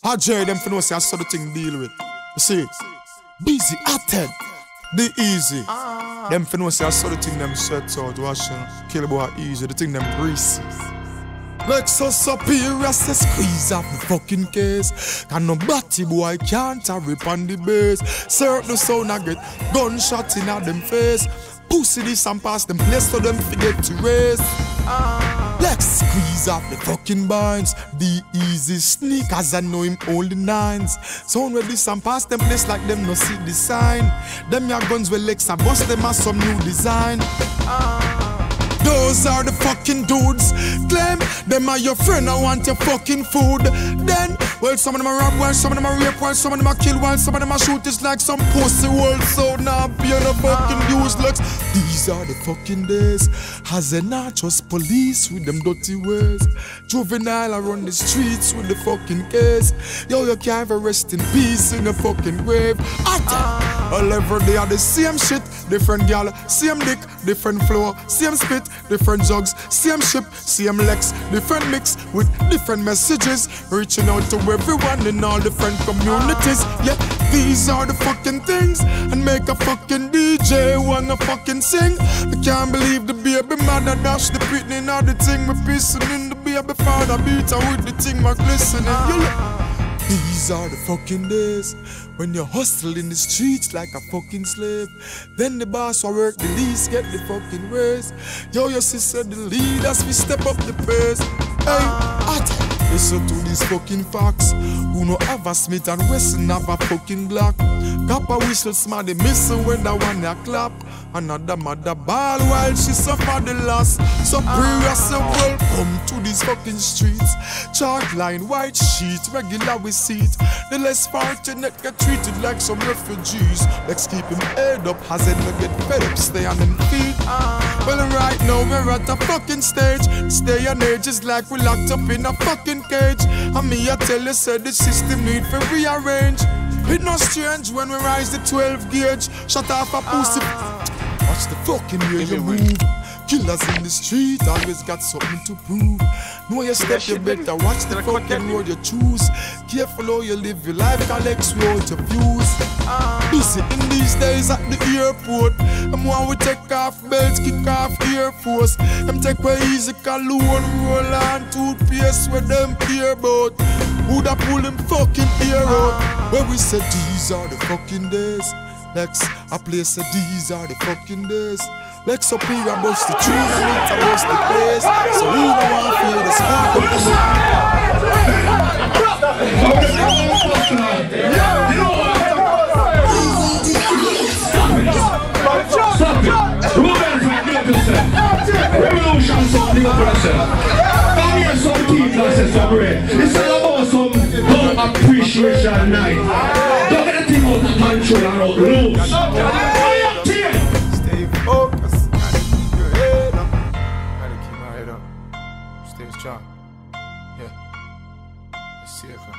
I J them for no say I saw the thing deal with. You see, busy, acted, the easy. Them for no say I saw the thing them sweat out, washing, kill boy easy, the thing them greasy. Lexus superior say squeeze up the fucking case. Can no batty boy can't rip on the base. Serve the sound I get gunshot in at them face. Pussy this and pass them place so them forget to race. Let's squeeze up the fucking binds. The easy sneakers I know him all the nines. Sound with this and pass them place like them no see the sign. Them your guns with Lex and bust them as some new design. Those are the fucking dudes. Claim them are your friend, I want your fucking food. Then, well, some of them are rob, while some of them are rape, while some of them are kill, while some of them are shoot. It's like some pussy world, so now be on the fucking useless. These are the fucking days. Has a nachos police with them dirty ways. Juvenile are on the streets with the fucking case. Yo, you can't even rest in peace in the fucking grave. All every day are the same shit. Different gal, same dick, different flow, same spit, different jugs, same ship, same Lex, different mix with different messages, reaching out to everyone in all different communities. Yeah, these are the fucking things, and make a fucking DJ wanna fucking sing. I can't believe the baby mother dash the pitney or the thing, we pissing in the baby father beat her with the thing, my listening. These are the fucking days when you hustle in the streets like a fucking slave. Then the boss will work the least, get the fucking raise. Yo, your sister the leaders, we step up the pace. Hey, listen to these fucking facts. Who no have a Smith and Wesson have a fucking Glock. Copper whistle smart, they missing when the one ya clap. Another mother ball while she suffer the loss. Superior say welcome to these fucking streets. Chalk line, white sheet, regular we see it. The less fortunate get treated like some refugees. Let's keep him head up, has it no get fed up, stay on them feet. Well right now we're at a fucking stage. Stay on age is like we locked up in a fucking cage. And me I tell you said the system need for rearrange. It no strange when we rise the 12 gauge. Shut off a pussy. Watch the fucking way you move. Killers in the street always got something to prove. Know your step, you better watch the fucking road you choose. Careful how you live your life, collect without your views. Busy in these days at the airport. Them want we take off belts, kick off Air Force. Them take way easy, cologne, roll on toothpaste with them care about. Woulda pull them fucking ear out. Where we said these are the fucking days. Lex, I place said these are the fucking days. Lex up here and bust the tune and it and bust the place. So who don't want to feel the spark of the Revolution sounding up yourself. Come here some people that celebrate. It's all about some love appreciation night. Don't get a thing out of control and out loose. Stay focused, gotta keep your head up. Gotta keep my head up. Stay strong. Yeah. Let's see it, man.